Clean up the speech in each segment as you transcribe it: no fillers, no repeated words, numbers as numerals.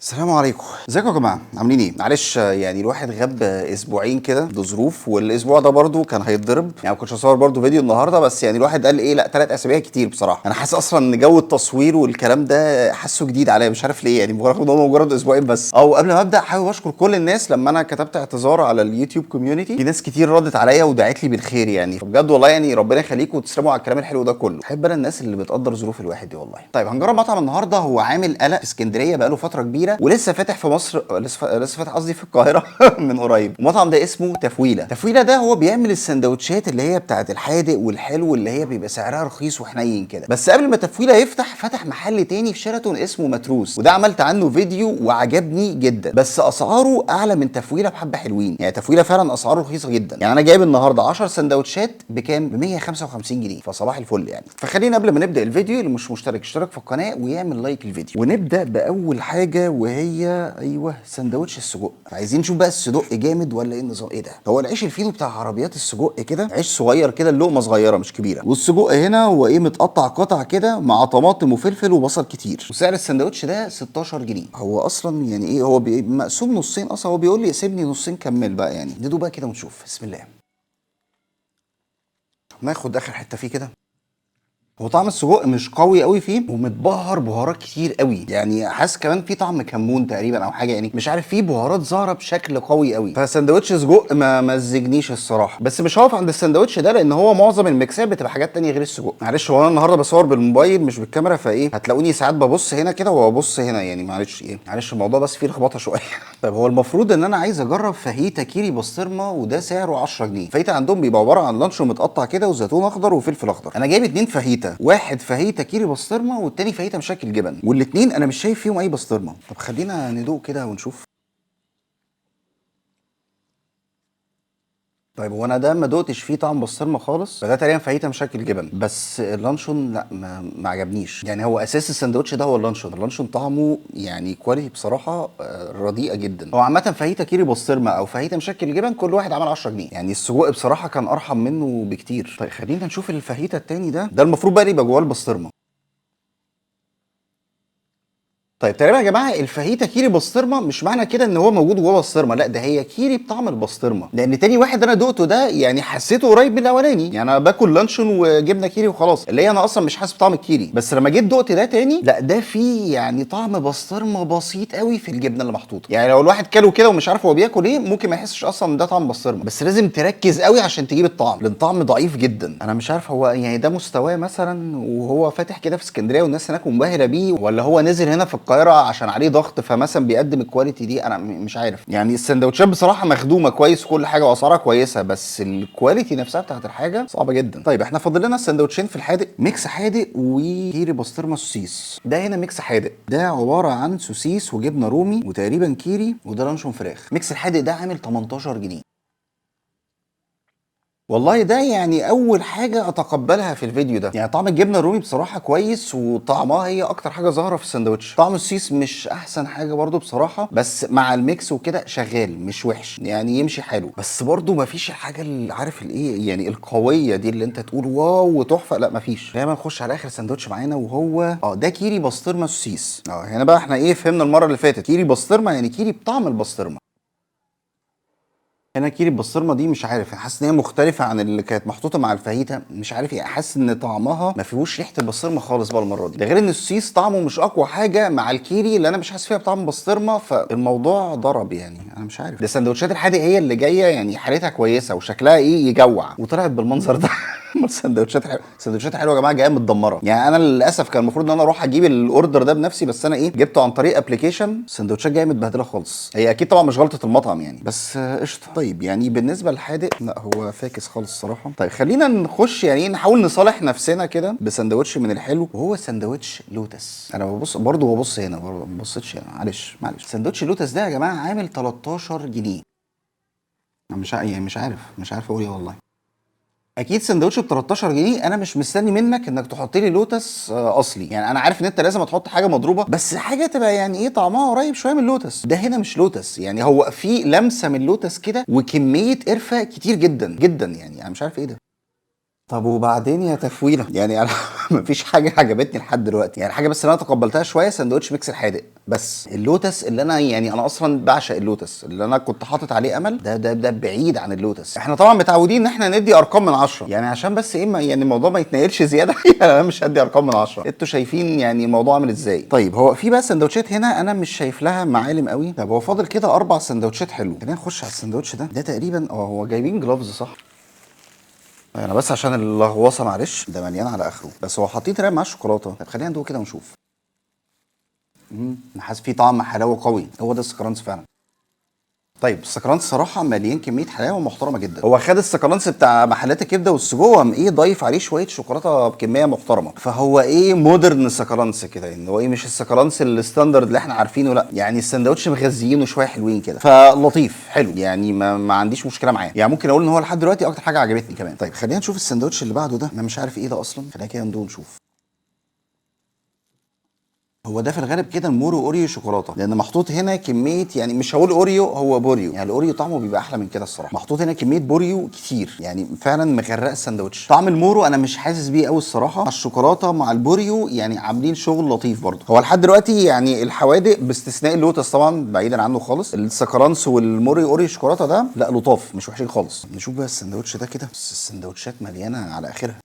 السلام عليكم، ازيكم يا جماعه؟ عاملين ايه؟ معلش يعني الواحد غاب اسبوعين كده لظروف، والاسبوع ده برضو كان هيتضرب، يعني ما كنتش هصور برضو فيديو النهارده، بس يعني الواحد قال ايه، لا 3 اسابيع كتير بصراحه. انا حاسس اصلا ان جو التصوير والكلام ده حاسه جديد عليا، مش عارف ليه، يعني مجرد ان هو مجرد اسبوعين بس. او قبل ما ابدا حابب اشكر كل الناس، لما انا كتبت اعتذار على اليوتيوب كوميونتي في ناس كتير ردت عليا ودعت لي بالخير، يعني بجد والله يعني ربنا يخليكم وتسلموا على الكلام الحلو ده كله. بحب انا الناس اللي بتقدر ظروف الواحد دي والله. طيب هنجرب مطعم النهارده، هو عامل قلق في اسكندريه بقاله فتره كبيره، ولسه فاتح في مصر، لسه فاتح قصدي في القاهره من قريب. المطعم ده اسمه تفويله. تفويله ده هو بيعمل السندوتشات اللي هي بتاعت الحادق والحلو، اللي هي بيبقى سعرها رخيص وحنين كده. بس قبل ما تفويله يفتح، فتح محل تاني في شيراتون اسمه متروس، وده عملت عنه فيديو وعجبني جدا، بس اسعاره اعلى من تفويله بحبه حلوين. يعني تفويله فعلا اسعاره رخيصه جدا. يعني انا جايب النهارده 10 سندوتشات بكام؟ ب 155 جنيه، فصباح الفل يعني. فخلينا قبل ما نبدا الفيديو، اللي مش مشترك اشترك في القناه ويعمل لايك للفيديو، ونبدا باول حاجه وهي ايوه سندوتش السجق. عايزين نشوف بقى السجق جامد ولا ايه النظام؟ ايه ده؟ هو العيش الفينو بتاع عربيات السجق كده، عيش صغير كده، اللقمه صغيره مش كبيره، والسجق هنا هو ايه، متقطع قطع كده مع طماطم وفلفل وبصل كتير، وسعر السندوتش ده 16 جنيه. هو اصلا يعني ايه، هو مقسوم نصين اصلا، هو بيقول لي سيبني نصين كمل بقى، يعني ندوق بقى كده ونشوف. بسم الله. ناخد اخر حته فيه كده. هو طعم السجق مش قوي قوي فيه، ومتبهر بهارات كتير قوي، يعني حاسس كمان في طعم كمون تقريبا او حاجه، يعني مش عارف، فيه بهارات ظاهره بشكل قوي قوي. فسندوتش سجق ما مزجنيش الصراحه، بس مش هقف عند السندوتش ده، لان هو معظم الميكسات بتبقى حاجات تانية غير السجق. معلش هو انا النهارده بصور بالموبايل مش بالكاميرا، فايه هتلاقوني ساعات ببص هنا كده وببص هنا، يعني معلش ايه، معلش الموضوع بس فيه لخبطه شويه. طيب هو المفروض ان انا عايز اجرب فاهيتا كيري بسطرمه، وده سعره 10 جنيه. فاهيتا عندهم بيبقى عباره عن لانشون متقطع كده وزيتون اخضر وفلفل اخضر. انا جايب 2 فاهيتا، واحد فاهيتا كيري بسطرمه والتاني فاهيتا مشكل جبن، والاتنين انا مش شايف فيهم اي بسطرمه. طب خلينا ندوق كده ونشوف. طيب هو انا ده ما دقتش فيه طعم بسطرمه خالص، فده تقريبا فاهيتا مشكل جبن، بس اللانشون لا ما عجبنيش. يعني هو اساس السندوتش ده هو اللانشون. اللانشون طعمه يعني كواليتي بصراحه رديئه جدا. هو عامه فاهيتا كيري بسطرمه او فاهيتا مشكل جبن كل واحد عمل 10 جنيه، يعني السجق بصراحه كان ارحم منه بكتير. طيب خلينا نشوف الفاهيتا التاني ده المفروض بقى يبقى جواه البسطرمه. طيب تقريبا يا جماعه الفاهيتا كيري بسطرمه مش معنى كده ان هو موجود جوه بسطرمه، لا ده هي كيري بطعم البسطرمه، لان تاني واحد انا دقته ده يعني حسيته قريب من الاولاني. يعني انا باكل لانشون وجبنه كيري وخلاص، اللي هي انا اصلا مش حاسس بطعم الكيري، بس لما جيت دقت ده تاني، لا ده فيه يعني طعم بسطرمه بسيط قوي في الجبنه اللي محطوطه. يعني لو الواحد كله كده ومش عارف هو بياكل ايه، ممكن ما يحسش اصلا ان ده طعم بسطرمه، بس لازم تركز قوي عشان تجيب الطعم، لان الطعم ضعيف جدا. انا مش عارف هو يعني ده مستواه مثلا وهو فاتح كده في اسكندريه والناس هناك منبهره بيه، ولا هو نزل هنا في القاهره عشان عليه ضغط فمثلا بيقدم الكواليتي دي. انا مش عارف. يعني السندوتشات بصراحه مخدومه كويس وكل حاجه واسعارها كويسه، بس الكواليتي نفسها بتاعت الحاجه صعبه جدا. طيب احنا فاضل لنا السندوتشين في الحادق، ميكس حادق وكيري بسطرمه سوسيس. ده هنا ميكس حادق، ده عباره عن سوسيس وجبنه رومي وتقريبا كيري، وده لانشون فراخ. ميكس الحادق ده عامل 18 جنيه. والله ده يعني اول حاجه اتقبلها في الفيديو ده. يعني طعم الجبنه الرومي بصراحه كويس، وطعمها هي اكتر حاجه ظاهره في الساندوتش. طعم السيس مش احسن حاجه برضو بصراحه، بس مع الميكس وكده شغال مش وحش، يعني يمشي حلو، بس برضو مفيش الحاجه اللي عارف الايه، يعني القويه دي اللي انت تقول واو وتحفه، لا مفيش. دايما نخش على اخر ساندوتش معانا، وهو ده كيري بسطرمه سوسيس. هنا بقى احنا ايه فهمنا المره اللي فاتت، كيري بسطرمه يعني كيري بطعم البسطرمه. انا كيري البسطرمه دي مش عارف، حاسس ان هي مختلفه عن اللي كانت محطوطه مع الفاهيتا، مش عارف يعني، حاسس ان طعمها ما فيهوش ريحه البسطرمه خالص بقى المره دي. ده غير ان السوسيس طعمه مش اقوى حاجه مع الكيري اللي انا مش حاسس فيها بطعم بسطرمه، فالموضوع ضرب يعني. انا مش عارف، ده السندوتشات الحادق هي اللي جايه يعني حالتها كويسه وشكلها ايه يجوع، وطلعت بالمنظر ده. السندوتشات حلوه، السندوتشات حلوه يا جماعه، جايه متدمره. يعني انا للاسف كان المفروض ان انا اروح اجيب الاوردر ده بنفسي، بس انا ايه جبته عن طريق ابلكيشن. السندوتشات جايه متبهدله خالص. هي اكيد طبعا مش غلطه المطعم يعني، بس قشطه. طيب يعني بالنسبه للحادق لا هو فاكس خالص الصراحه. طيب خلينا نخش يعني نحاول نصالح نفسنا كده بسندوتش من الحلو، وهو سندوتش لوتس. انا ببص برضه ببص هنا برضه، ما ببصتش هنا، معلش معلش. سندوتش لوتس ده يا جماعه عامل 13 جنيه. انا يعني مش عارف اقول ايه والله. اكيد سندوتش ب 13 جنيه انا مش مستني منك انك تحط لي لوتس اصلي. يعني انا عارف ان انت لازم تحط حاجه مضروبه، بس حاجه تبقى يعني ايه طعمها قريب شويه من اللوتس. ده هنا مش لوتس، يعني هو في لمسه من اللوتس كده وكميه قرفه كتير جدا جدا، يعني انا مش عارف ايه ده. طب وبعدين يا تفويله يعني انا مفيش حاجه عجبتني لحد دلوقتي. يعني حاجه بس اللي انا تقبلتها شويه سندوتش ميكس الحادق، بس اللوتس اللي انا يعني انا اصلا بعشق اللوتس اللي انا كنت حاطط عليه امل ده بعيد عن اللوتس. احنا طبعا متعودين ان احنا ندي ارقام من 10 يعني عشان بس ايه يعني الموضوع ما يتنقلش زياده يعني انا مش هدي ارقام من 10. انتوا شايفين يعني الموضوع عامل ازاي؟ طيب هو في بقى سندوتشات هنا انا مش شايف لها معالم قوي. طب هو فاضل كده 4 سندوتشات حلو. خلينا نخش على السندوتش ده تقريبا هو جايبين جلوفز صح؟ انا بس عشان اللغوصه معلش ده مليان على اخره، بس هو حاطين رقم مع الشوكولاته. طب خلينا ندوق كده ونشوف. انا حاسس فيه طعم حلاوه قوي، هو ده السكرانس فعلا. طيب السكرانس صراحه مليان كميه حلاوه محترمه جدا. هو خد السكرانس بتاع محلات الكبده والسجق وقام ايه ضايف عليه شويه شوكولاته بكميه محترمه، فهو ايه مودرن سكرانس كده يعني. هو ايه مش السكرانس الستاندرد اللي احنا عارفينه، لا يعني السندوتش مغذيينه شويه حلوين كده، فلطيف حلو يعني ما عنديش مشكله معاه. يعني ممكن اقول ان هو لحد دلوقتي اكتر حاجه عجبتني كمان. طيب خلينا نشوف السندوتش اللي بعده ده، انا مش عارف ايه ده اصلا، خلينا كده ندوق نشوف. هو ده في الغالب كده المورو اوريو شوكولاته، لان محطوط هنا كميه يعني مش هقول اوريو، هو بوريو. يعني الاوريو طعمه بيبقى احلى من كده الصراحه. محطوط هنا كميه بوريو كتير يعني فعلا مغرق الساندوتش. طعم المورو انا مش حاسس بيه قوي الصراحه. مع الشوكولاته مع البوريو يعني عاملين شغل لطيف برضه. هو لحد دلوقتي يعني الحوادق باستثناء اللوتس طبعا بعيدا عنه خالص، السكرانس والموريو اوريو شوكولاته ده لا لطاف مش وحشين خالص. نشوف بقى الساندوتش ده كده، بس الساندوتشات مليانه على اخرها.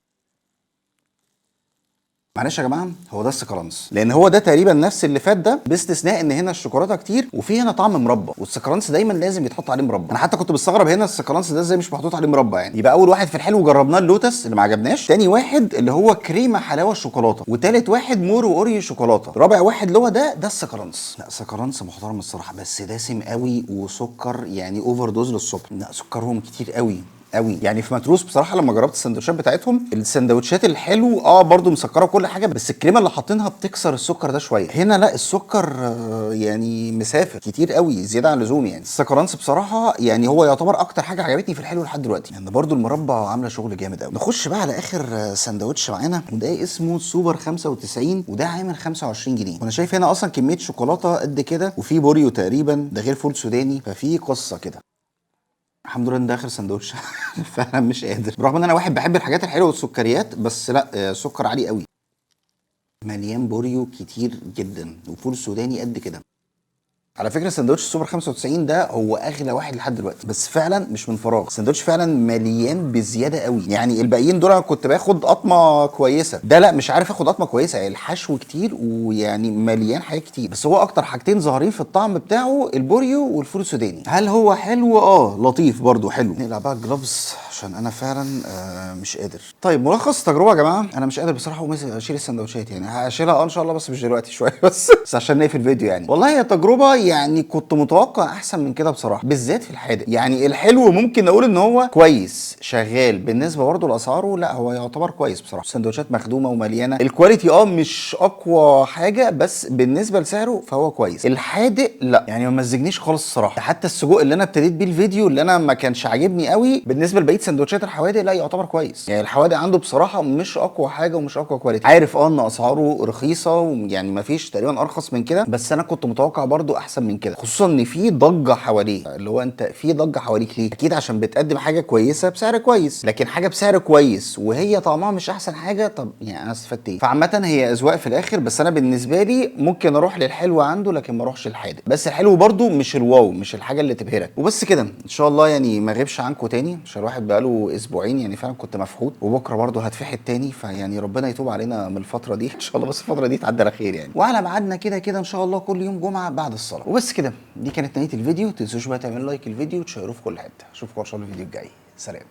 معلش يا جماعه هو ده السكرانس، لان هو ده تقريبا نفس اللي فات ده باستثناء ان هنا الشوكولاته كتير وفي هنا طعم مربى، والسكرانس دايما لازم يتحط عليه مربى. انا حتى كنت بستغرب هنا السكرانس ده ازاي مش محطوط عليه مربى. يعني يبقى اول واحد في الحلو جربناه اللوتس اللي ما عجبناش، تاني واحد اللي هو كريمه حلاوه الشوكولاته، وتالت واحد مورو اوريو شوكولاته، رابع واحد اللي هو ده السكرانس. لا سكرانس محترم الصراحه، بس دسم قوي وسكر يعني اوفر دوز للصبح. لا سكرهم كتير قوي قوي. يعني في متروس بصراحه لما جربت السندوتشات بتاعتهم، السندوتشات الحلو برضو مسكره وكل حاجه، بس الكريمه اللي حاطينها بتكسر السكر ده شويه. هنا لا السكر يعني مسافر كتير قوي زياده عن اللزوم. يعني السكرانس بصراحه يعني هو يعتبر اكتر حاجه عجبتني في الحلو لحد دلوقتي، يعني برضو المربى عامله شغل جامد قوي. نخش بقى على اخر سندوتش معانا، وده اسمه سوبر 95 وده عامل 25 جنيه. وانا شايف هنا اصلا كميه شوكولاته قد كده وفي بوريو تقريبا، ده غير فول سوداني، ففي قصه كده. الحمد لله ان ده اخر سندوتش فعلا مش قادر، برغم ان انا واحد بحب الحاجات الحلوه والسكريات، بس لا سكر عالي قوي. مليان بوريو كتير جدا وفول سوداني قد كده. على فكره سندوتش السوبر 95 ده هو اغلى واحد لحد دلوقتي، بس فعلا مش من فراغ. السندوتش فعلا مليان بزياده قوي. يعني الباقيين دول كنت باخد قطمه كويسه، ده لا مش عارف اخد قطمه كويسه. يعني الحشو كتير ويعني مليان حاجات كتير، بس هو اكتر حاجتين ظاهرين في الطعم بتاعه البوريو والفول السوداني. هل هو حلو؟ لطيف برضو حلو. نقلع بقى الجلافز عشان انا فعلا مش قادر. طيب ملخص التجربه يا جماعه، انا مش قادر بصراحه اقوم اشيل السندوتشات. يعني هشيلها ان شاء الله بس مش دلوقتي شويه بس عشان نقفل الفيديو. يعني والله هي تجربه يعني كنت متوقع احسن من كده بصراحه، بالذات في الحادق. يعني الحلو ممكن نقول ان هو كويس شغال بالنسبه برضه لاسعاره، لا هو يعتبر كويس بصراحه. سندوتشات مخدومه ومليانه، الكواليتي مش اقوى حاجه بس بالنسبه لسعره فهو كويس. الحادق لا يعني ما مزجنيش خالص الصراحه. حتى السجق اللي انا ابتديت بيه الفيديو اللي انا ما كانش عاجبني قوي بالنسبه لبقيه سندوتشات الحوادق، لا يعتبر كويس. يعني الحوادق عنده بصراحه مش اقوى حاجه ومش اقوى كواليتي. عارف ان اسعاره رخيصه ويعني ما فيش تقريبا ارخص من كده، بس انا كنت متوقع برضه احسن من كده، خصوصا ان في ضجه حواليه. اللي هو انت في ضجه حواليك ليه؟ اكيد عشان بتقدم حاجه كويسه بسعر كويس، لكن حاجه بسعر كويس وهي طعمها مش احسن حاجه، طب يعني انا استفدت ايه؟ فعامه هي اذواق في الاخر، بس انا بالنسبه لي ممكن اروح للحلو عنده لكن ما اروحش للحادق. بس الحلو برضو مش الواو، مش الحاجه اللي تبهرك. وبس كده ان شاء الله يعني ما اغيبش عنكم تاني، عشان الواحد بقاله اسبوعين يعني فعلا كنت مفحوط، وبكره برضو هتفحت تاني. فيعني ربنا يتوب علينا من الفتره دي ان شاء الله، بس الفتره دي تعدي على خير يعني. وعلى ميعادنا كده كده ان شاء الله كل يوم جمعه بعد الصلاه. وبس كده دي كانت نهايه الفيديو. تنسوش بقى تعملوا لايك الفيديو وتشيروه في كل حته. اشوفكم ان شاء الله الفيديو الجاي. سلام.